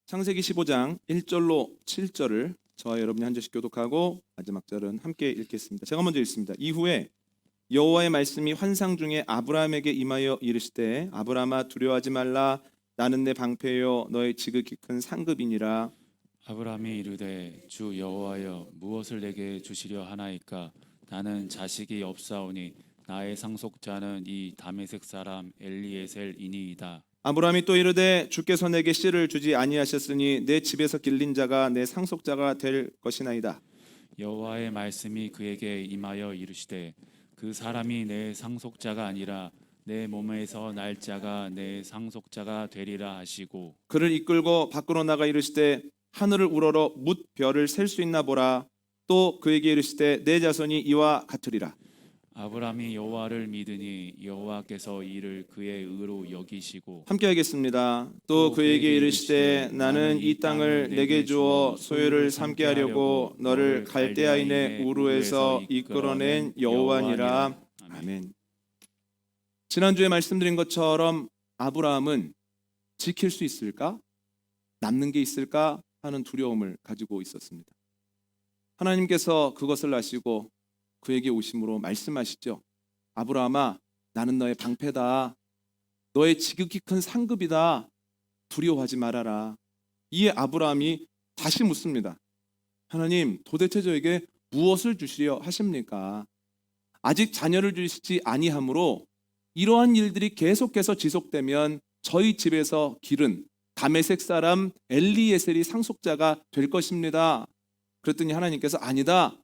창세기 15장 1절로 7절을 저와 여러분이 한 절씩 교독하고 마지막 절은 함께 읽겠습니다. 제가 먼저 읽습니다. 이후에 여호와의 말씀이 환상 중에 아브라함에게 임하여 이르시되 아브라함아 두려워하지 말라 나는 내 방패요 너의 지극히 큰 상급이니라. 아브라함이 이르되 주 여호와여 무엇을 내게 주시려 하나이까 나는 자식이 없사오니 나의 상속자는 이 다메섹 사람 엘리에셀이니이다. 아브라함이 또 이르되 주께서 내게 씨를 주지 아니하셨으니 내 집에서 길린 자가 내 상속자가 될 것이나이다. 여호와의 말씀이 그에게 임하여 이르시되 그 사람이 내 상속자가 아니라 내 몸에서 날 자가 내 상속자가 되리라 하시고 그를 이끌고 밖으로 나가 이르시되 하늘을 우러러 뭇 별을 셀 수 있나 보라. 또 그에게 이르시되 내 자손이 이와 같으리라. 아브라함이 여호와를 믿으니 여호와께서 이를 그의 의로 여기시고 함께 하겠습니다. 또 그에게 이르시되 나는 이 땅을 내게 주어 소유를 삼게 하려고 너를 갈대아인의 우르에서 이끌어낸 여호와니라. 아멘. 지난주에 말씀드린 것처럼 아브라함은 지킬 수 있을까? 남는 게 있을까? 하는 두려움을 가지고 있었습니다. 하나님께서 그것을 아시고 그에게 오심으로 말씀하시죠. 아브라함아, 나는 너의 방패다. 너의 지극히 큰 상급이다. 두려워하지 말아라. 이에 아브라함이 다시 묻습니다. 하나님, 도대체 저에게 무엇을 주시려 하십니까? 아직 자녀를 주시지 아니하므로 이러한 일들이 계속해서 지속되면 저희 집에서 기른 다메섹 사람 엘리에셀이 상속자가 될 것입니다. 그랬더니 하나님께서 아니다.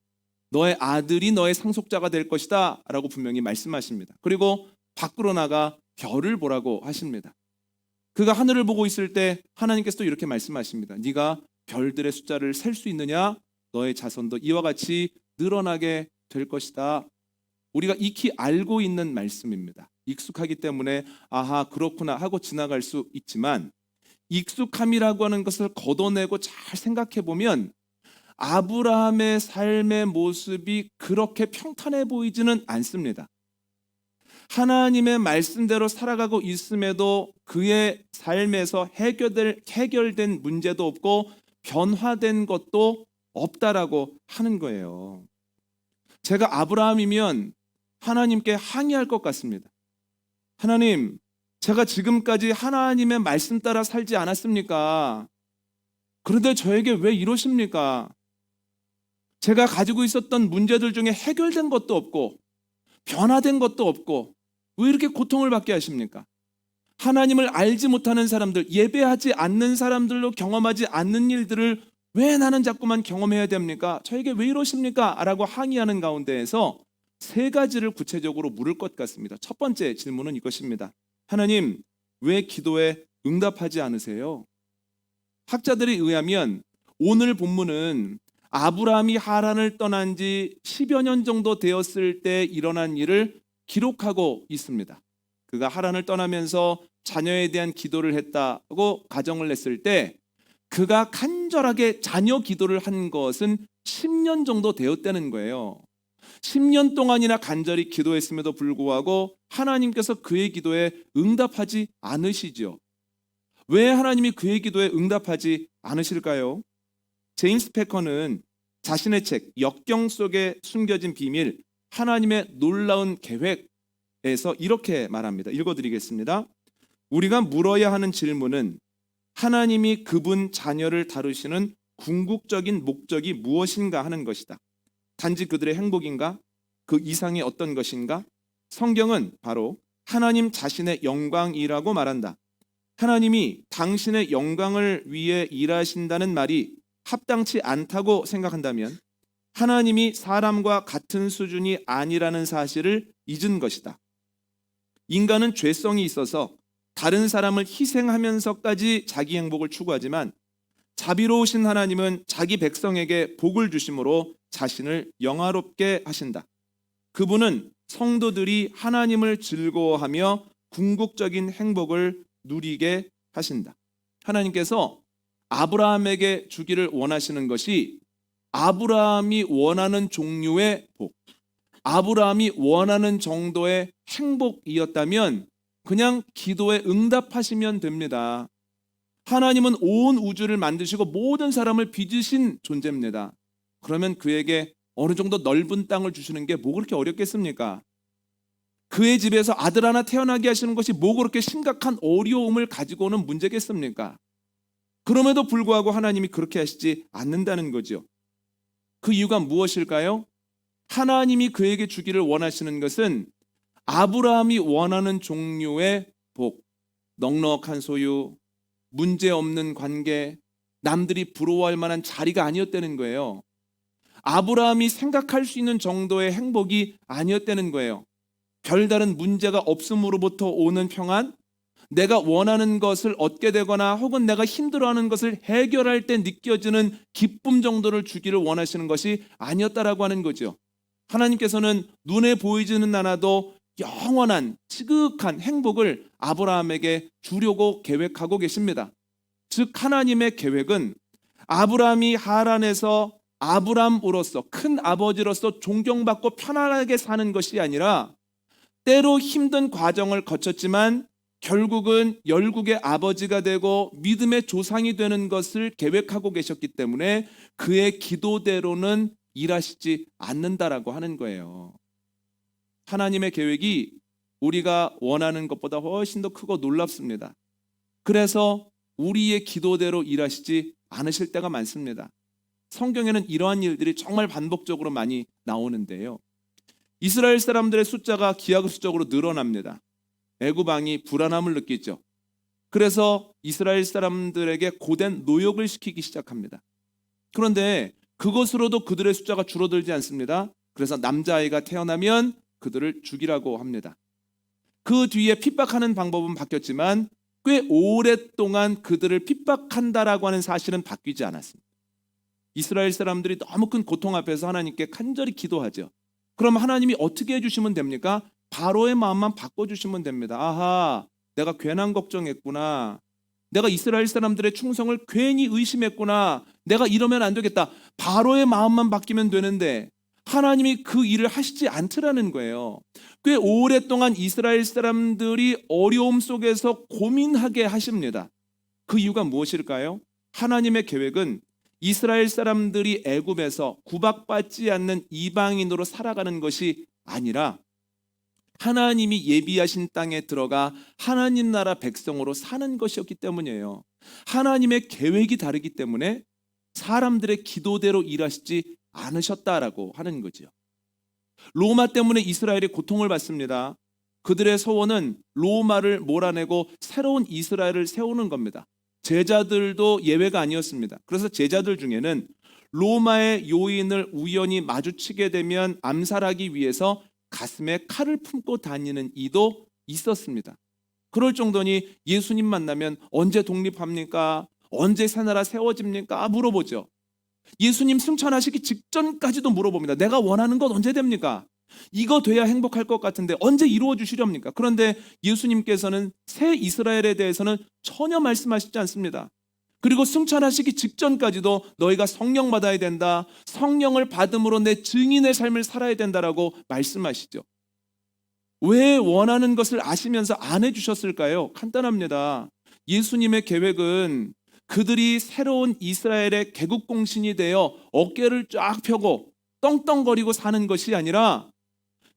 너의 아들이 너의 상속자가 될 것이다 라고 분명히 말씀하십니다. 그리고 밖으로 나가 별을 보라고 하십니다. 그가 하늘을 보고 있을 때 하나님께서 또 이렇게 말씀하십니다. 네가 별들의 숫자를 셀 수 있느냐? 너의 자손도 이와 같이 늘어나게 될 것이다. 우리가 익히 알고 있는 말씀입니다. 익숙하기 때문에 아하 그렇구나 하고 지나갈 수 있지만 익숙함이라고 하는 것을 걷어내고 잘 생각해 보면 아브라함의 삶의 모습이 그렇게 평탄해 보이지는 않습니다. 하나님의 말씀대로 살아가고 있음에도 그의 삶에서 해결된 문제도 없고 변화된 것도 없다라고 하는 거예요. 제가 아브라함이면 하나님께 항의할 것 같습니다. 하나님, 제가 지금까지 하나님의 말씀 따라 살지 않았습니까? 그런데 저에게 왜 이러십니까? 제가 가지고 있었던 문제들 중에 해결된 것도 없고 변화된 것도 없고 왜 이렇게 고통을 받게 하십니까? 하나님을 알지 못하는 사람들, 예배하지 않는 사람들로 경험하지 않는 일들을 왜 나는 자꾸만 경험해야 됩니까? 저에게 왜 이러십니까? 라고 항의하는 가운데에서 세 가지를 구체적으로 물을 것 같습니다. 첫 번째 질문은 이것입니다. 하나님, 왜 기도에 응답하지 않으세요? 학자들에 의하면 오늘 본문은 아브라함이 하란을 떠난 지 10여 년 정도 되었을 때 일어난 일을 기록하고 있습니다. 그가 하란을 떠나면서 자녀에 대한 기도를 했다고 가정을 했을 때 그가 간절하게 자녀 기도를 한 것은 10년 정도 되었다는 거예요. 10년 동안이나 간절히 기도했음에도 불구하고 하나님께서 그의 기도에 응답하지 않으시죠. 왜 하나님이 그의 기도에 응답하지 않으실까요? 제임스 패커는 자신의 책 역경 속에 숨겨진 비밀 하나님의 놀라운 계획에서 이렇게 말합니다. 읽어드리겠습니다. 우리가 물어야 하는 질문은 하나님이 그분 자녀를 다루시는 궁극적인 목적이 무엇인가 하는 것이다. 단지 그들의 행복인가? 그 이상의 어떤 것인가? 성경은 바로 하나님 자신의 영광이라고 말한다. 하나님이 당신의 영광을 위해 일하신다는 말이 합당치 않다고 생각한다면 하나님이 사람과 같은 수준이 아니라는 사실을 잊은 것이다. 인간은 죄성이 있어서 다른 사람을 희생하면서까지 자기 행복을 추구하지만 자비로우신 하나님은 자기 백성에게 복을 주심으로 자신을 영화롭게 하신다. 그분은 성도들이 하나님을 즐거워하며 궁극적인 행복을 누리게 하신다. 하나님께서 아브라함에게 주기를 원하시는 것이 아브라함이 원하는 종류의 복, 아브라함이 원하는 정도의 행복이었다면 그냥 기도에 응답하시면 됩니다. 하나님은 온 우주를 만드시고 모든 사람을 빚으신 존재입니다. 그러면 그에게 어느 정도 넓은 땅을 주시는 게 뭐 그렇게 어렵겠습니까? 그의 집에서 아들 하나 태어나게 하시는 것이 뭐 그렇게 심각한 어려움을 가지고 오는 문제겠습니까? 그럼에도 불구하고 하나님이 그렇게 하시지 않는다는 거죠. 그 이유가 무엇일까요? 하나님이 그에게 주기를 원하시는 것은 아브라함이 원하는 종류의 복, 넉넉한 소유, 문제없는 관계, 남들이 부러워할 만한 자리가 아니었다는 거예요. 아브라함이 생각할 수 있는 정도의 행복이 아니었다는 거예요. 별다른 문제가 없음으로부터 오는 평안, 내가 원하는 것을 얻게 되거나 혹은 내가 힘들어하는 것을 해결할 때 느껴지는 기쁨 정도를 주기를 원하시는 것이 아니었다라고 하는 거죠. 하나님께서는 눈에 보이지는 않아도 영원한 지극한 행복을 아브라함에게 주려고 계획하고 계십니다. 즉 하나님의 계획은 아브라함이 하란에서 아브람으로서 큰 아버지로서 존경받고 편안하게 사는 것이 아니라 때로 힘든 과정을 거쳤지만 결국은 열국의 아버지가 되고 믿음의 조상이 되는 것을 계획하고 계셨기 때문에 그의 기도대로는 일하시지 않는다라고 하는 거예요. 하나님의 계획이 우리가 원하는 것보다 훨씬 더 크고 놀랍습니다. 그래서 우리의 기도대로 일하시지 않으실 때가 많습니다. 성경에는 이러한 일들이 정말 반복적으로 많이 나오는데요. 이스라엘 사람들의 숫자가 기하급수적으로 늘어납니다. 애굽 왕이 불안함을 느끼죠. 그래서 이스라엘 사람들에게 고된 노역을 시키기 시작합니다. 그런데 그것으로도 그들의 숫자가 줄어들지 않습니다. 그래서 남자아이가 태어나면 그들을 죽이라고 합니다. 그 뒤에 핍박하는 방법은 바뀌었지만 꽤 오랫동안 그들을 핍박한다라고 하는 사실은 바뀌지 않았습니다. 이스라엘 사람들이 너무 큰 고통 앞에서 하나님께 간절히 기도하죠. 그럼 하나님이 어떻게 해주시면 됩니까? 바로의 마음만 바꿔주시면 됩니다. 아하, 내가 괜한 걱정했구나. 내가 이스라엘 사람들의 충성을 괜히 의심했구나. 내가 이러면 안 되겠다. 바로의 마음만 바뀌면 되는데 하나님이 그 일을 하시지 않더라는 거예요. 꽤 오랫동안 이스라엘 사람들이 어려움 속에서 고민하게 하십니다. 그 이유가 무엇일까요? 하나님의 계획은 이스라엘 사람들이 애굽에서 구박받지 않는 이방인으로 살아가는 것이 아니라 하나님이 예비하신 땅에 들어가 하나님 나라 백성으로 사는 것이었기 때문이에요. 하나님의 계획이 다르기 때문에 사람들의 기도대로 일하시지 않으셨다라고 하는 거죠. 로마 때문에 이스라엘이 고통을 받습니다. 그들의 소원은 로마를 몰아내고 새로운 이스라엘을 세우는 겁니다. 제자들도 예외가 아니었습니다. 그래서 제자들 중에는 로마의 요인을 우연히 마주치게 되면 암살하기 위해서 가슴에 칼을 품고 다니는 이도 있었습니다. 그럴 정도니 예수님 만나면 언제 독립합니까? 언제 새 나라 세워집니까? 물어보죠. 예수님 승천하시기 직전까지도 물어봅니다. 내가 원하는 것 언제 됩니까? 이거 돼야 행복할 것 같은데 언제 이루어 주시렵니까? 그런데 예수님께서는 새 이스라엘에 대해서는 전혀 말씀하시지 않습니다. 그리고 승천하시기 직전까지도 너희가 성령 받아야 된다. 성령을 받음으로 내 증인의 삶을 살아야 된다라고 말씀하시죠. 왜 원하는 것을 아시면서 안 해주셨을까요? 간단합니다. 예수님의 계획은 그들이 새로운 이스라엘의 개국공신이 되어 어깨를 쫙 펴고 떵떵거리고 사는 것이 아니라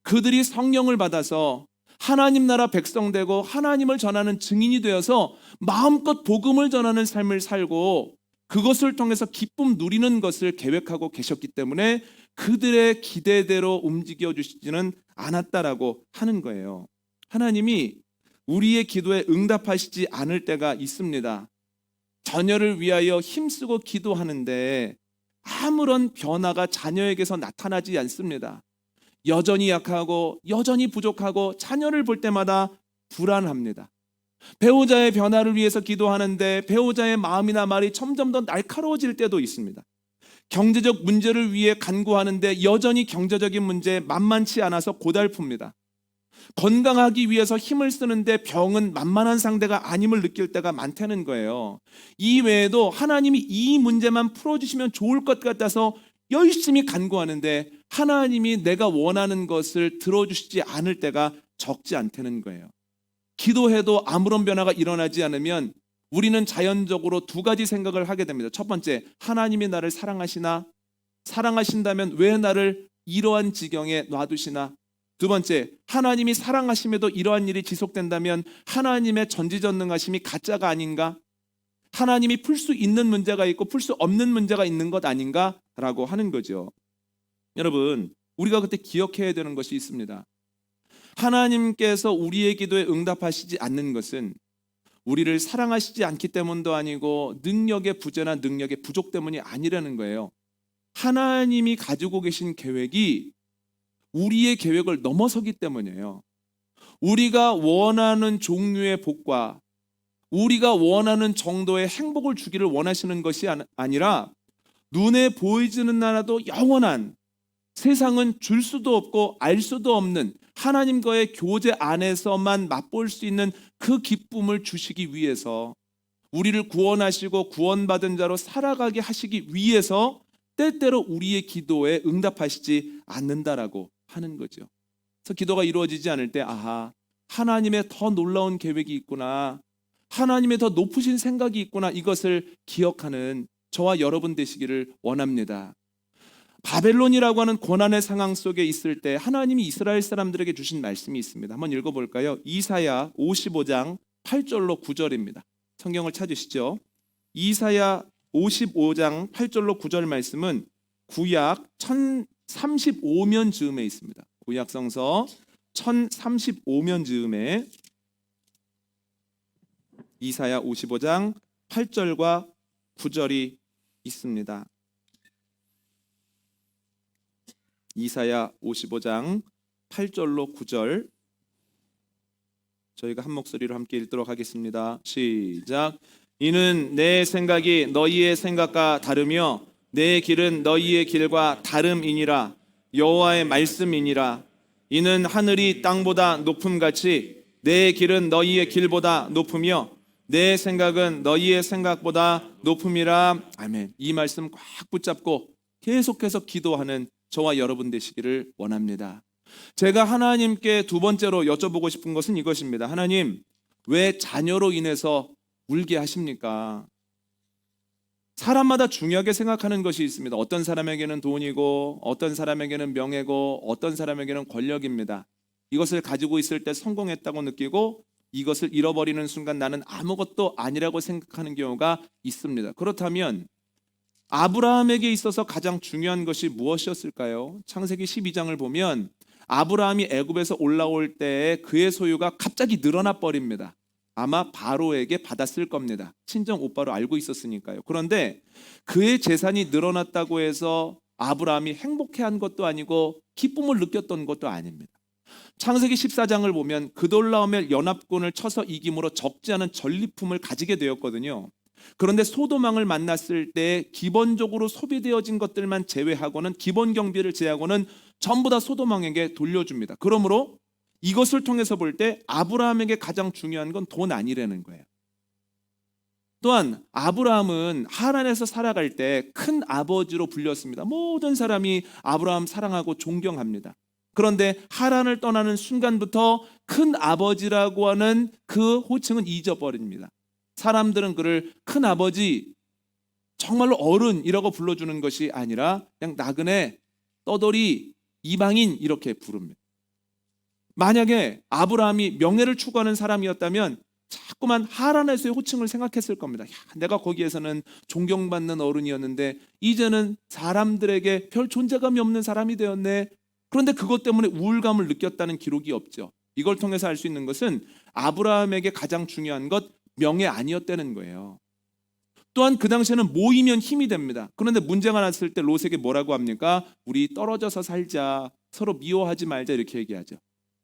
그들이 성령을 받아서 하나님 나라 백성 되고 하나님을 전하는 증인이 되어서 마음껏 복음을 전하는 삶을 살고 그것을 통해서 기쁨 누리는 것을 계획하고 계셨기 때문에 그들의 기대대로 움직여 주시지는 않았다라고 하는 거예요. 하나님이 우리의 기도에 응답하시지 않을 때가 있습니다. 자녀를 위하여 힘쓰고 기도하는데 아무런 변화가 자녀에게서 나타나지 않습니다. 여전히 약하고 여전히 부족하고 자녀를 볼 때마다 불안합니다. 배우자의 변화를 위해서 기도하는데 배우자의 마음이나 말이 점점 더 날카로워질 때도 있습니다. 경제적 문제를 위해 간구하는데 여전히 경제적인 문제 만만치 않아서 고달픕니다. 건강하기 위해서 힘을 쓰는데 병은 만만한 상대가 아님을 느낄 때가 많다는 거예요. 이 외에도 하나님이 이 문제만 풀어주시면 좋을 것 같아서 열심히 간구하는데 하나님이 내가 원하는 것을 들어주시지 않을 때가 적지 않다는 거예요. 기도해도 아무런 변화가 일어나지 않으면 우리는 자연적으로 두 가지 생각을 하게 됩니다. 첫 번째, 하나님이 나를 사랑하시나? 사랑하신다면 왜 나를 이러한 지경에 놔두시나? 두 번째, 하나님이 사랑하심에도 이러한 일이 지속된다면 하나님의 전지전능하심이 가짜가 아닌가? 하나님이 풀 수 있는 문제가 있고 풀 수 없는 문제가 있는 것 아닌가라고 하는 거죠. 여러분, 우리가 그때 기억해야 되는 것이 있습니다. 하나님께서 우리의 기도에 응답하시지 않는 것은 우리를 사랑하시지 않기 때문도 아니고 능력의 부재나 능력의 부족 때문이 아니라는 거예요. 하나님이 가지고 계신 계획이 우리의 계획을 넘어서기 때문이에요. 우리가 원하는 종류의 복과 우리가 원하는 정도의 행복을 주기를 원하시는 것이 아니라 눈에 보이지는 않아도 영원한, 세상은 줄 수도 없고 알 수도 없는 하나님과의 교제 안에서만 맛볼 수 있는 그 기쁨을 주시기 위해서, 우리를 구원하시고 구원받은 자로 살아가게 하시기 위해서 때때로 우리의 기도에 응답하시지 않는다라고 하는 거죠. 그래서 기도가 이루어지지 않을 때 아하, 하나님의 더 놀라운 계획이 있구나, 하나님의 더 높으신 생각이 있구나, 이것을 기억하는 저와 여러분 되시기를 원합니다. 바벨론이라고 하는 고난의 상황 속에 있을 때 하나님이 이스라엘 사람들에게 주신 말씀이 있습니다. 한번 읽어볼까요? 이사야 55장 8절로 9절입니다. 성경을 찾으시죠. 이사야 55장 8절로 9절 말씀은 구약 1035면 즈음에 있습니다. 구약 성서 1035면 즈음에 이사야 55장 8절과 9절이 있습니다. 이사야 55장 8절로 9절 저희가 한 목소리로 함께 읽도록 하겠습니다. 시작. 이는 내 생각이 너희의 생각과 다르며 내 길은 너희의 길과 다름이니라. 여호와의 말씀이니라. 이는 하늘이 땅보다 높음같이 내 길은 너희의 길보다 높으며 내 생각은 너희의 생각보다 높음이라. 아멘. 이 말씀 꽉 붙잡고 계속해서 기도하는 저와 여러분 되시기를 원합니다. 제가 하나님께 두 번째로 여쭤보고 싶은 것은 이것입니다. 하나님, 왜 자녀로 인해서 울게 하십니까? 사람마다 중요하게 생각하는 것이 있습니다. 어떤 사람에게는 돈이고 어떤 사람에게는 명예고 어떤 사람에게는 권력입니다. 이것을 가지고 있을 때 성공했다고 느끼고 이것을 잃어버리는 순간 나는 아무것도 아니라고 생각하는 경우가 있습니다. 그렇다면 아브라함에게 있어서 가장 중요한 것이 무엇이었을까요? 창세기 12장을 보면 아브라함이 애굽에서 올라올 때 그의 소유가 갑자기 늘어나 버립니다. 아마 바로에게 받았을 겁니다. 친정 오빠로 알고 있었으니까요. 그런데 그의 재산이 늘어났다고 해서 아브라함이 행복해한 것도 아니고 기쁨을 느꼈던 것도 아닙니다. 창세기 14장을 보면 그돌라오멜 연합군을 쳐서 이김으로 적지 않은 전리품을 가지게 되었거든요. 그런데 소돔왕을 만났을 때 기본적으로 소비되어진 것들만 제외하고는, 기본 경비를 제하고는 전부 다 소돔왕에게 돌려줍니다. 그러므로 이것을 통해서 볼 때 아브라함에게 가장 중요한 건 돈 아니라는 거예요. 또한 아브라함은 하란에서 살아갈 때 큰 아버지로 불렸습니다. 모든 사람이 아브라함 사랑하고 존경합니다. 그런데 하란을 떠나는 순간부터 큰 아버지라고 하는 그 호칭은 잊어버립니다. 사람들은 그를 큰 아버지, 정말로 어른이라고 불러주는 것이 아니라 그냥 나그네, 떠돌이, 이방인 이렇게 부릅니다. 만약에 아브라함이 명예를 추구하는 사람이었다면 자꾸만 하란에서의 호칭을 생각했을 겁니다. 야, 내가 거기에서는 존경받는 어른이었는데 이제는 사람들에게 별 존재감이 없는 사람이 되었네. 그런데 그것 때문에 우울감을 느꼈다는 기록이 없죠. 이걸 통해서 알 수 있는 것은 아브라함에게 가장 중요한 것, 명예 아니었다는 거예요. 또한 그 당시에는 모이면 힘이 됩니다. 그런데 문제가 났을 때 롯에게 뭐라고 합니까? 우리 떨어져서 살자, 서로 미워하지 말자, 이렇게 얘기하죠.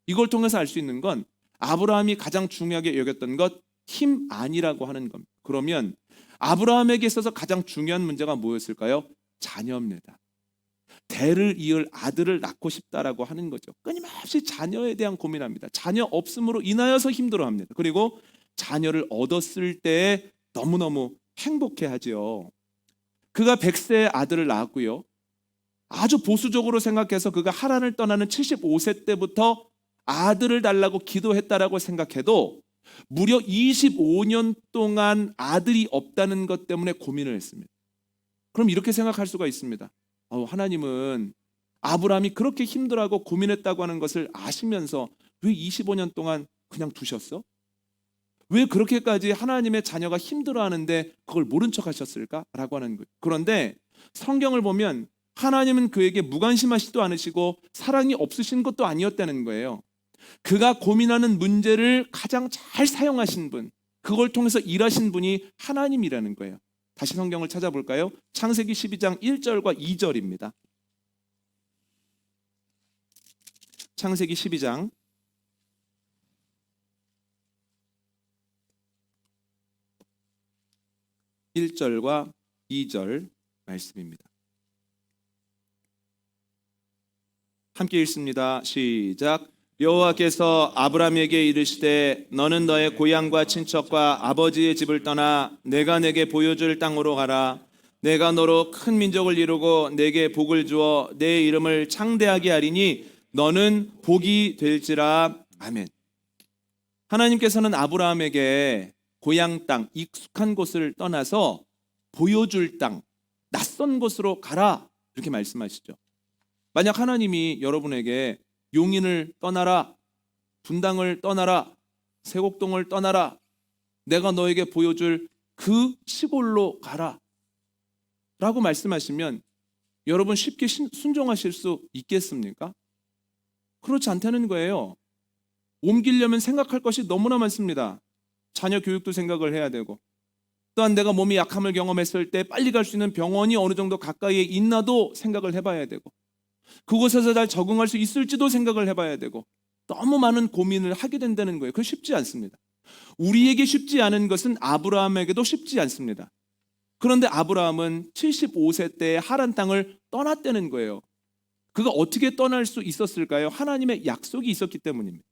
이걸 통해서 알 수 있는 건 아브라함이 가장 중요하게 여겼던 것, 힘 아니라고 하는 겁니다. 그러면 아브라함에게 있어서 가장 중요한 문제가 뭐였을까요? 자녀입니다. 대를 이을 아들을 낳고 싶다라고 하는 거죠. 끊임없이 자녀에 대한 고민합니다. 자녀 없음으로 인하여서 힘들어합니다. 그리고 자녀를 얻었을 때 너무너무 행복해하죠. 그가 100세의 아들을 낳았고요. 아주 보수적으로 생각해서 그가 하란을 떠나는 75세 때부터 아들을 달라고 기도했다라고 생각해도 무려 25년 동안 아들이 없다는 것 때문에 고민을 했습니다. 그럼 이렇게 생각할 수가 있습니다. 하나님은 아브라함이 그렇게 힘들어하고 고민했다고 하는 것을 아시면서 왜 25년 동안 그냥 두셨어? 왜 그렇게까지 하나님의 자녀가 힘들어하는데 그걸 모른 척 하셨을까라고 하는 거예요. 그런데 성경을 보면 하나님은 그에게 무관심하시지도 않으시고 사랑이 없으신 것도 아니었다는 거예요. 그가 고민하는 문제를 가장 잘 사용하신 분, 그걸 통해서 일하신 분이 하나님이라는 거예요. 다시 성경을 찾아볼까요? 창세기 12장 1절과 2절입니다. 창세기 12장 1절과 2절 말씀입니다. 함께 읽습니다. 시작. 여호와께서 아브라함에게 이르시되 너는 너의 고향과 친척과 아버지의 집을 떠나 내가 내게 보여줄 땅으로 가라. 내가 너로 큰 민족을 이루고 내게 복을 주어 내 이름을 창대하게 하리니 너는 복이 될지라. 아멘. 하나님께서는 아브라함에게 고향 땅, 익숙한 곳을 떠나서 보여줄 땅, 낯선 곳으로 가라 이렇게 말씀하시죠. 만약 하나님이 여러분에게 용인을 떠나라, 분당을 떠나라, 세곡동을 떠나라, 내가 너에게 보여줄 그 시골로 가라 라고 말씀하시면 여러분 쉽게 순종하실 수 있겠습니까? 그렇지 않다는 거예요. 옮기려면 생각할 것이 너무나 많습니다. 자녀 교육도 생각을 해야 되고, 또한 내가 몸이 약함을 경험했을 때 빨리 갈 수 있는 병원이 어느 정도 가까이에 있나도 생각을 해봐야 되고, 그곳에서 잘 적응할 수 있을지도 생각을 해봐야 되고, 너무 많은 고민을 하게 된다는 거예요. 그건 쉽지 않습니다. 우리에게 쉽지 않은 것은 아브라함에게도 쉽지 않습니다. 그런데 아브라함은 75세 때에 하란 땅을 떠났다는 거예요. 그가 어떻게 떠날 수 있었을까요? 하나님의 약속이 있었기 때문입니다.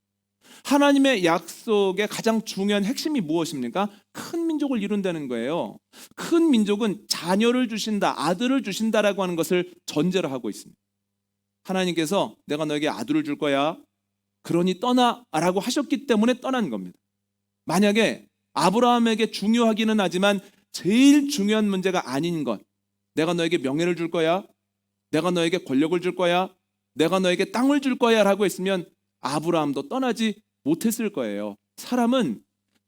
하나님의 약속의 가장 중요한 핵심이 무엇입니까? 큰 민족을 이룬다는 거예요. 큰 민족은 자녀를 주신다, 아들을 주신다라고 하는 것을 전제로 하고 있습니다. 하나님께서 내가 너에게 아들을 줄 거야, 그러니 떠나라고 하셨기 때문에 떠난 겁니다. 만약에 아브라함에게 중요하기는 하지만 제일 중요한 문제가 아닌 것, 내가 너에게 명예를 줄 거야, 내가 너에게 권력을 줄 거야, 내가 너에게 땅을 줄 거야 라고 했으면 아브라함도 떠나지 못했을 거예요. 사람은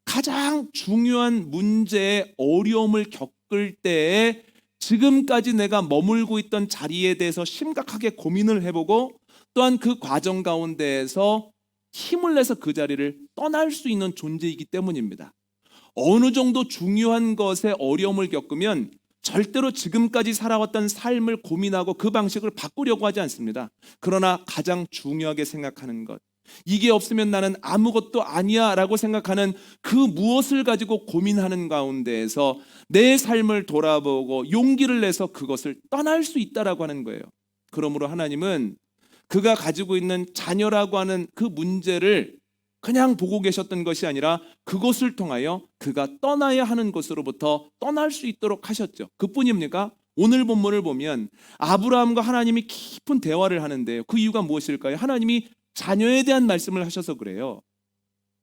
가장 중요한 문제에 어려움을 겪을 때에 지금까지 내가 머물고 있던 자리에 대해서 심각하게 고민을 해보고, 또한 그 과정 가운데에서 힘을 내서 그 자리를 떠날 수 있는 존재이기 때문입니다. 어느 정도 중요한 것에 어려움을 겪으면 절대로 지금까지 살아왔던 삶을 고민하고 그 방식을 바꾸려고 하지 않습니다. 그러나 가장 중요하게 생각하는 것, 이게 없으면 나는 아무것도 아니야 라고 생각하는 그 무엇을 가지고 고민하는 가운데에서 내 삶을 돌아보고 용기를 내서 그것을 떠날 수 있다라고 하는 거예요. 그러므로 하나님은 그가 가지고 있는 자녀라고 하는 그 문제를 그냥 보고 계셨던 것이 아니라 그것을 통하여 그가 떠나야 하는 곳으로부터 떠날 수 있도록 하셨죠. 그뿐입니까? 오늘 본문을 보면 아브라함과 하나님이 깊은 대화를 하는데요. 그 이유가 무엇일까요? 하나님이 자녀에 대한 말씀을 하셔서 그래요.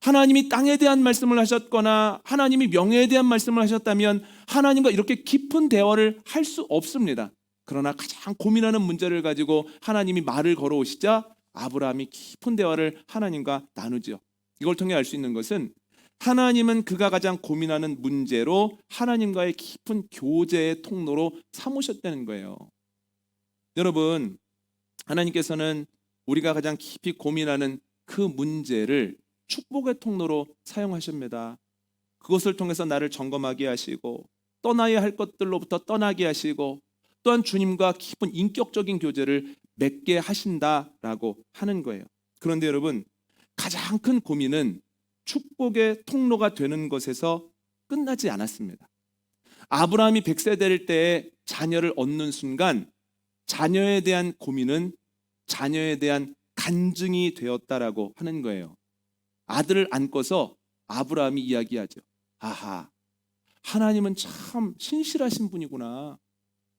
하나님이 땅에 대한 말씀을 하셨거나 하나님이 명예에 대한 말씀을 하셨다면 하나님과 이렇게 깊은 대화를 할 수 없습니다. 그러나 가장 고민하는 문제를 가지고 하나님이 말을 걸어오시자 아브라함이 깊은 대화를 하나님과 나누죠. 이걸 통해 알 수 있는 것은 하나님은 그가 가장 고민하는 문제로 하나님과의 깊은 교제의 통로로 삼으셨다는 거예요. 여러분, 하나님께서는 우리가 가장 깊이 고민하는 그 문제를 축복의 통로로 사용하십니다. 그것을 통해서 나를 점검하게 하시고 떠나야 할 것들로부터 떠나게 하시고 또한 주님과 깊은 인격적인 교제를 맺게 하신다라고 하는 거예요. 그런데 여러분, 가장 큰 고민은 축복의 통로가 되는 것에서 끝나지 않았습니다. 아브라함이 100세 될 때에 자녀를 얻는 순간 자녀에 대한 고민은 자녀에 대한 간증이 되었다라고 하는 거예요. 아들을 안고서 아브라함이 이야기하죠. 아하, 하나님은 참 신실하신 분이구나.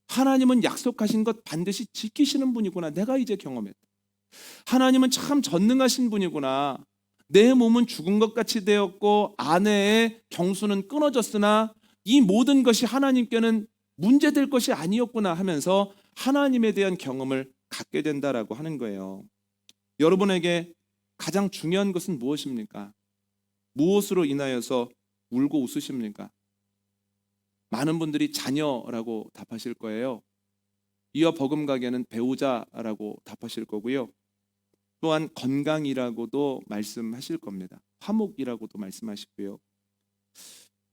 하나님은 약속하신 것 반드시 지키시는 분이구나. 내가 이제 경험했다. 하나님은 참 전능하신 분이구나. 내 몸은 죽은 것 같이 되었고 아내의 경수는 끊어졌으나 이 모든 것이 하나님께는 문제될 것이 아니었구나 하면서 하나님에 대한 경험을 갖게 된다라고 하는 거예요. 여러분에게 가장 중요한 것은 무엇입니까? 무엇으로 인하여서 울고 웃으십니까? 많은 분들이 자녀라고 답하실 거예요. 이어 버금가게는 배우자라고 답하실 거고요. 또한 건강이라고도 말씀하실 겁니다. 화목이라고도 말씀하시고요.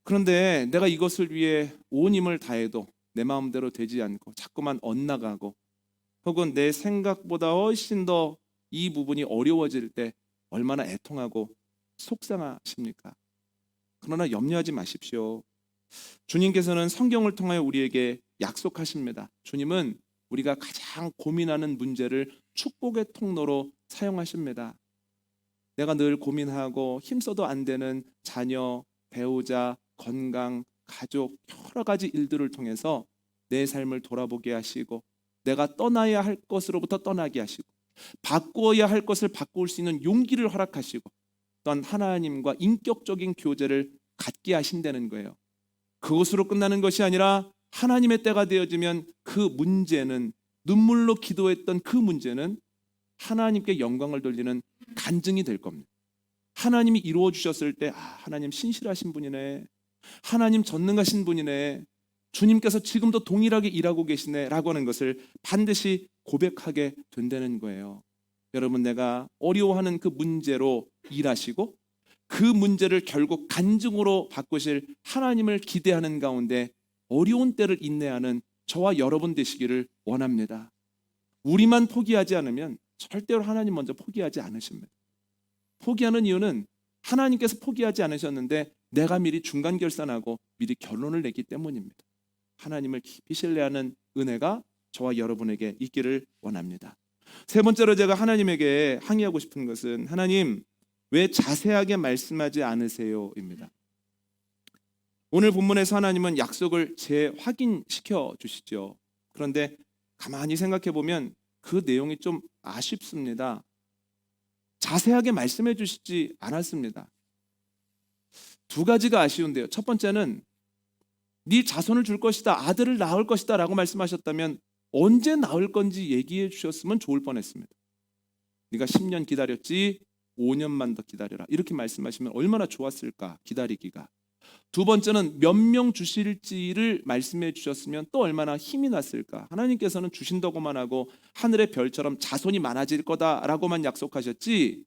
그런데 내가 이것을 위해 온 힘을 다해도 내 마음대로 되지 않고 자꾸만 엇나가고 혹은 내 생각보다 훨씬 더 이 부분이 어려워질 때 얼마나 애통하고 속상하십니까? 그러나 염려하지 마십시오. 주님께서는 성경을 통하여 우리에게 약속하십니다. 주님은 우리가 가장 고민하는 문제를 축복의 통로로 사용하십니다. 내가 늘 고민하고 힘써도 안 되는 자녀, 배우자, 건강, 가족 여러 가지 일들을 통해서 내 삶을 돌아보게 하시고 내가 떠나야 할 것으로부터 떠나게 하시고 바꾸어야 할 것을 바꿀 수 있는 용기를 허락하시고 또한 하나님과 인격적인 교제를 갖게 하신다는 거예요. 그것으로 끝나는 것이 아니라 하나님의 때가 되어지면 그 문제는 눈물로 기도했던 그 문제는 하나님께 영광을 돌리는 간증이 될 겁니다. 하나님이 이루어 주셨을 때 하나님 신실하신 분이네. 하나님 전능하신 분이네. 주님께서 지금도 동일하게 일하고 계시네 라고 하는 것을 반드시 고백하게 된다는 거예요. 여러분, 내가 어려워하는 그 문제로 일하시고 그 문제를 결국 간증으로 바꾸실 하나님을 기대하는 가운데 어려운 때를 인내하는 저와 여러분 되시기를 원합니다. 우리만 포기하지 않으면 절대로 하나님 먼저 포기하지 않으십니다. 포기하는 이유는 하나님께서 포기하지 않으셨는데 내가 미리 중간 결산하고 미리 결론을 내기 때문입니다. 하나님을 깊이 신뢰하는 은혜가 저와 여러분에게 있기를 원합니다. 세 번째로 제가 하나님에게 항의하고 싶은 것은 하나님 왜 자세하게 말씀하지 않으세요?입니다. 오늘 본문에서 하나님은 약속을 재확인시켜 주시죠. 그런데 가만히 생각해 보면 그 내용이 좀 아쉽습니다. 자세하게 말씀해 주시지 않았습니다. 두 가지가 아쉬운데요. 첫 번째는 네 자손을 줄 것이다, 아들을 낳을 것이다 라고 말씀하셨다면 언제 낳을 건지 얘기해 주셨으면 좋을 뻔했습니다. 네가 10년 기다렸지 5년만 더 기다려라 이렇게 말씀하시면 얼마나 좋았을까, 기다리기가. 두 번째는 몇 명 주실지를 말씀해 주셨으면 또 얼마나 힘이 났을까. 하나님께서는 주신다고만 하고 하늘의 별처럼 자손이 많아질 거다라고만 약속하셨지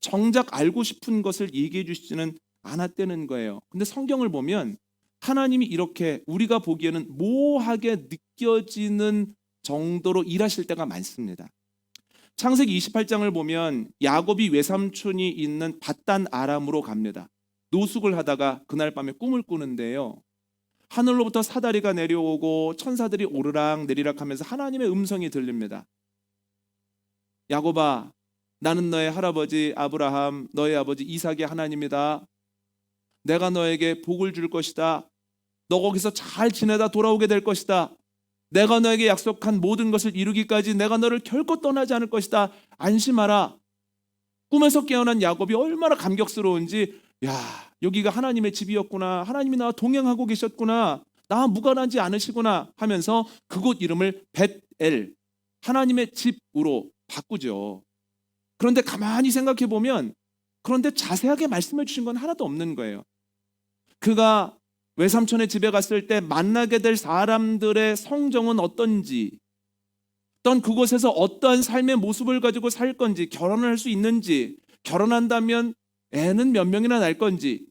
정작 알고 싶은 것을 얘기해 주시지는 않았다는 거예요. 근데 성경을 보면 하나님이 이렇게 우리가 보기에는 모호하게 느껴지는 정도로 일하실 때가 많습니다. 창세기 28장을 보면 야곱이 외삼촌이 있는 밧단 아람으로 갑니다. 노숙을 하다가 그날 밤에 꿈을 꾸는데요. 하늘로부터 사다리가 내려오고 천사들이 오르락 내리락 하면서 하나님의 음성이 들립니다. 야곱아, 나는 너의 할아버지 아브라함, 너의 아버지 이삭의 하나님이다. 내가 너에게 복을 줄 것이다. 너 거기서 잘 지내다 돌아오게 될 것이다. 내가 너에게 약속한 모든 것을 이루기까지 내가 너를 결코 떠나지 않을 것이다. 안심하라. 꿈에서 깨어난 야곱이 얼마나 감격스러운지, 야, 여기가 하나님의 집이었구나. 하나님이 나와 동행하고 계셨구나. 나와 무관하지 않으시구나 하면서 그곳 이름을 벳엘, 하나님의 집으로 바꾸죠. 그런데 가만히 생각해 보면 그런데 자세하게 말씀해 주신 건 하나도 없는 거예요. 그가 외삼촌의 집에 갔을 때 만나게 될 사람들의 성정은 어떤지, 어떤 그곳에서 어떠한 삶의 모습을 가지고 살 건지, 결혼을 할 수 있는지, 결혼한다면 애는 몇 명이나 날 건지,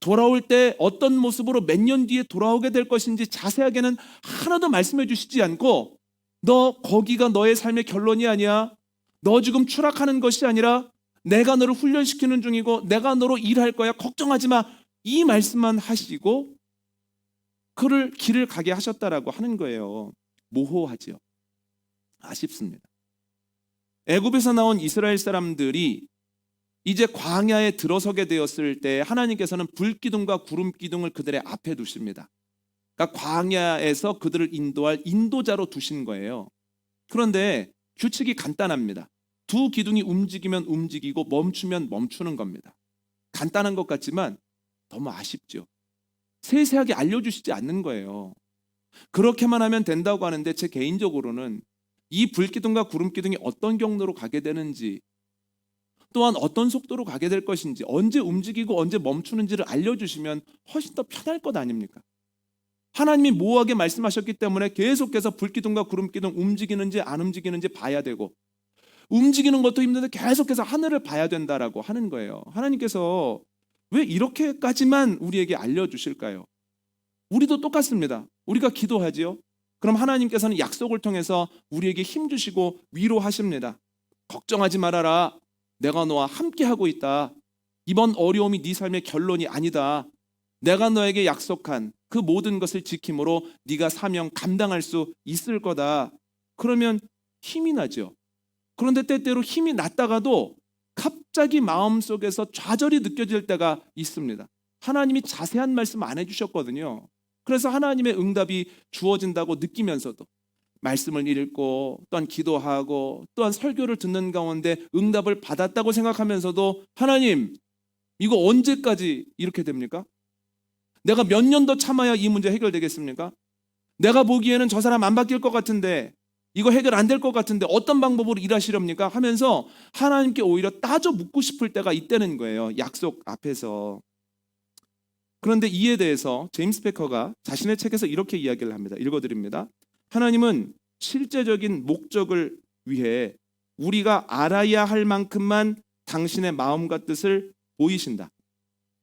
돌아올 때 어떤 모습으로 몇 년 뒤에 돌아오게 될 것인지 자세하게는 하나도 말씀해 주시지 않고 너 거기가 너의 삶의 결론이 아니야. 너 지금 추락하는 것이 아니라 내가 너를 훈련시키는 중이고 내가 너로 일할 거야. 걱정하지 마. 이 말씀만 하시고 그를 길을 가게 하셨다라고 하는 거예요. 모호하지요. 아쉽습니다. 애굽에서 나온 이스라엘 사람들이 이제 광야에 들어서게 되었을 때 하나님께서는 불기둥과 구름기둥을 그들의 앞에 두십니다. 그러니까 광야에서 그들을 인도할 인도자로 두신 거예요. 그런데 규칙이 간단합니다. 두 기둥이 움직이면 움직이고 멈추면 멈추는 겁니다. 간단한 것 같지만 너무 아쉽죠. 세세하게 알려주시지 않는 거예요. 그렇게만 하면 된다고 하는데 제 개인적으로는 이 불기둥과 구름기둥이 어떤 경로로 가게 되는지, 또한 어떤 속도로 가게 될 것인지, 언제 움직이고 언제 멈추는지를 알려주시면 훨씬 더 편할 것 아닙니까? 하나님이 모호하게 말씀하셨기 때문에 계속해서 불기둥과 구름기둥 움직이는지 안 움직이는지 봐야 되고, 움직이는 것도 힘든데 계속해서 하늘을 봐야 된다라고 하는 거예요. 하나님께서 왜 이렇게까지만 우리에게 알려주실까요? 우리도 똑같습니다. 우리가 기도하지요. 그럼 하나님께서는 약속을 통해서 우리에게 힘 주시고 위로하십니다. 걱정하지 말아라. 내가 너와 함께하고 있다. 이번 어려움이 네 삶의 결론이 아니다. 내가 너에게 약속한 그 모든 것을 지킴으로 네가 사명 감당할 수 있을 거다. 그러면 힘이 나죠. 그런데 때때로 힘이 났다가도 갑자기 마음속에서 좌절이 느껴질 때가 있습니다. 하나님이 자세한 말씀 안 해주셨거든요. 그래서 하나님의 응답이 주어진다고 느끼면서도 말씀을 읽고 또한 기도하고 또한 설교를 듣는 가운데 응답을 받았다고 생각하면서도 하나님, 이거 언제까지 이렇게 됩니까? 내가 몇 년 더 참아야 이 문제 해결되겠습니까? 내가 보기에는 저 사람 안 바뀔 것 같은데, 이거 해결 안 될 것 같은데 어떤 방법으로 일하시렵니까? 하면서 하나님께 오히려 따져 묻고 싶을 때가 있다는 거예요. 약속 앞에서. 그런데 이에 대해서 제임스 패커가 자신의 책에서 이렇게 이야기를 합니다. 읽어드립니다. 하나님은 실제적인 목적을 위해 우리가 알아야 할 만큼만 당신의 마음과 뜻을 보이신다.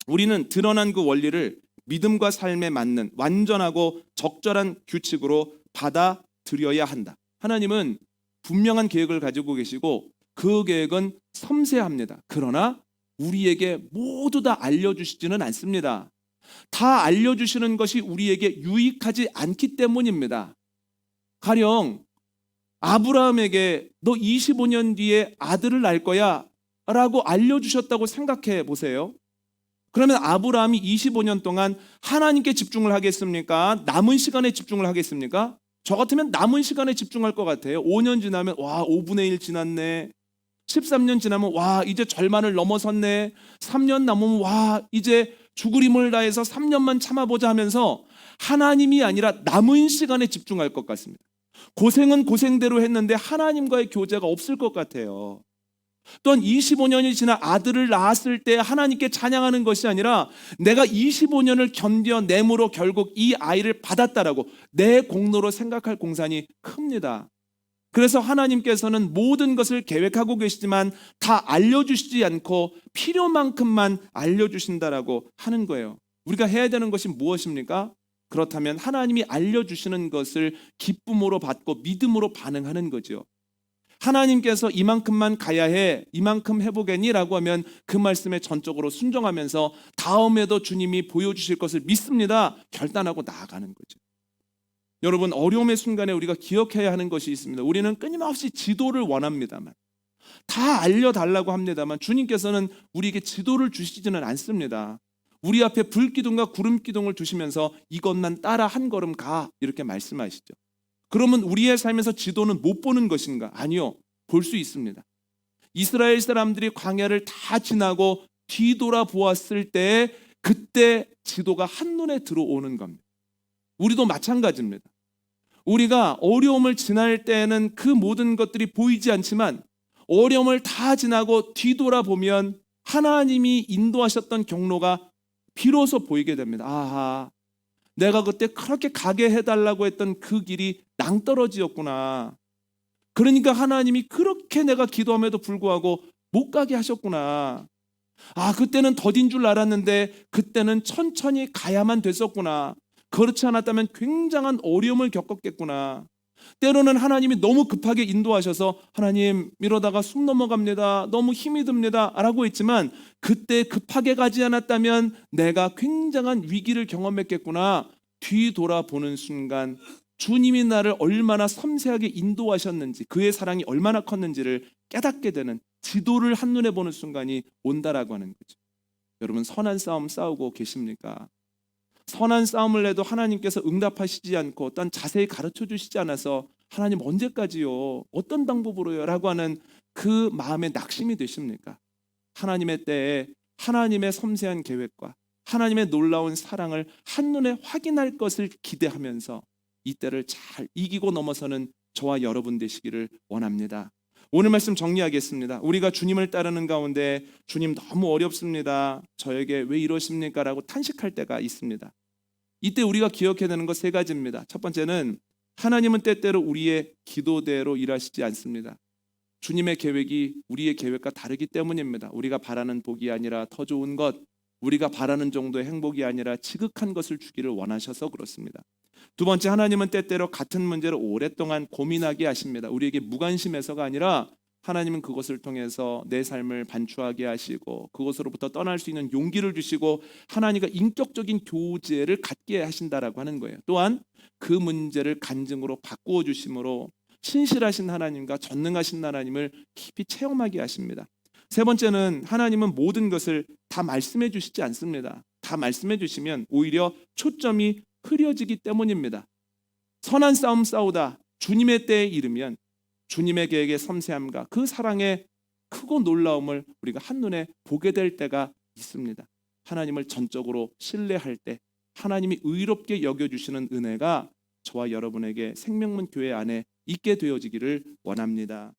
우리는 드러난 그 원리를 믿음과 삶에 맞는 완전하고 적절한 규칙으로 받아들여야 한다. 하나님은 분명한 계획을 가지고 계시고 그 계획은 섬세합니다. 그러나 우리에게 모두 다 알려주시지는 않습니다. 다 알려주시는 것이 우리에게 유익하지 않기 때문입니다. 가령 아브라함에게 너 25년 뒤에 아들을 낳을 거야 라고 알려주셨다고 생각해 보세요. 그러면 아브라함이 25년 동안 하나님께 집중을 하겠습니까? 남은 시간에 집중을 하겠습니까? 저 같으면 남은 시간에 집중할 것 같아요. 5년 지나면 와 5분의 1 지났네. 13년 지나면 와 이제 절반을 넘어섰네. 3년 남으면 와 이제 죽을 힘을 다해서 3년만 참아보자 하면서 하나님이 아니라 남은 시간에 집중할 것 같습니다. 고생은 고생대로 했는데 하나님과의 교제가 없을 것 같아요. 또한 25년이 지나 아들을 낳았을 때 하나님께 찬양하는 것이 아니라 내가 25년을 견뎌내므로 결국 이 아이를 받았다라고 내 공로로 생각할 공산이 큽니다. 그래서 하나님께서는 모든 것을 계획하고 계시지만 다 알려주시지 않고 필요만큼만 알려주신다라고 하는 거예요. 우리가 해야 되는 것이 무엇입니까? 그렇다면 하나님이 알려주시는 것을 기쁨으로 받고 믿음으로 반응하는 거죠. 하나님께서 이만큼만 가야 해, 이만큼 해보겠니라고 하면 그 말씀에 전적으로 순종하면서 다음에도 주님이 보여주실 것을 믿습니다. 결단하고 나아가는 거죠. 여러분, 어려움의 순간에 우리가 기억해야 하는 것이 있습니다. 우리는 끊임없이 지도를 원합니다만, 다 알려달라고 합니다만 주님께서는 우리에게 지도를 주시지는 않습니다. 우리 앞에 불기둥과 구름기둥을 두시면서 이것만 따라 한 걸음 가 이렇게 말씀하시죠. 그러면 우리의 삶에서 지도는 못 보는 것인가? 아니요, 볼 수 있습니다. 이스라엘 사람들이 광야를 다 지나고 뒤돌아 보았을 때 그때 지도가 한눈에 들어오는 겁니다. 우리도 마찬가지입니다. 우리가 어려움을 지날 때는 그 모든 것들이 보이지 않지만 어려움을 다 지나고 뒤돌아보면 하나님이 인도하셨던 경로가 비로소 보이게 됩니다. 아하, 내가 그때 그렇게 가게 해달라고 했던 그 길이 낭떠러지였구나. 그러니까 하나님이 그렇게 내가 기도함에도 불구하고 못 가게 하셨구나. 아, 그때는 더딘 줄 알았는데 그때는 천천히 가야만 됐었구나. 그렇지 않았다면 굉장한 어려움을 겪었겠구나. 때로는 하나님이 너무 급하게 인도하셔서 하나님 이러다가 숨 넘어갑니다. 너무 힘이 듭니다. 라고 했지만 그때 급하게 가지 않았다면 내가 굉장한 위기를 경험했겠구나. 뒤돌아보는 순간 주님이 나를 얼마나 섬세하게 인도하셨는지, 그의 사랑이 얼마나 컸는지를 깨닫게 되는, 지도를 한눈에 보는 순간이 온다라고 하는 거죠. 여러분, 선한 싸움 싸우고 계십니까? 선한 싸움을 해도 하나님께서 응답하시지 않고 또한 자세히 가르쳐 주시지 않아서 하나님 언제까지요? 어떤 방법으로요? 라고 하는 그 마음에 낙심이 되십니까? 하나님의 때에 하나님의 섬세한 계획과 하나님의 놀라운 사랑을 한눈에 확인할 것을 기대하면서 이 때를 잘 이기고 넘어서는 저와 여러분 되시기를 원합니다. 오늘 말씀 정리하겠습니다. 우리가 주님을 따르는 가운데 주님 너무 어렵습니다. 저에게 왜 이러십니까? 라고 탄식할 때가 있습니다. 이때 우리가 기억해야 되는 것 세 가지입니다. 첫 번째는 하나님은 때때로 우리의 기도대로 일하시지 않습니다. 주님의 계획이 우리의 계획과 다르기 때문입니다. 우리가 바라는 복이 아니라 더 좋은 것, 우리가 바라는 정도의 행복이 아니라 지극한 것을 주기를 원하셔서 그렇습니다. 두 번째, 하나님은 때때로 같은 문제를 오랫동안 고민하게 하십니다. 우리에게 무관심해서가 아니라 하나님은 그것을 통해서 내 삶을 반추하게 하시고 그것으로부터 떠날 수 있는 용기를 주시고 하나님과 인격적인 교제를 갖게 하신다라고 하는 거예요. 또한 그 문제를 간증으로 바꾸어 주심으로 신실하신 하나님과 전능하신 하나님을 깊이 체험하게 하십니다. 세 번째는 하나님은 모든 것을 다 말씀해 주시지 않습니다. 다 말씀해 주시면 오히려 초점이 흐려지기 때문입니다. 선한 싸움 싸우다 주님의 때에 이르면 주님의 계획의 섬세함과 그 사랑의 크고 놀라움을 우리가 한눈에 보게 될 때가 있습니다. 하나님을 전적으로 신뢰할 때 하나님이 의롭게 여겨주시는 은혜가 저와 여러분에게 생명문 교회 안에 있게 되어지기를 원합니다.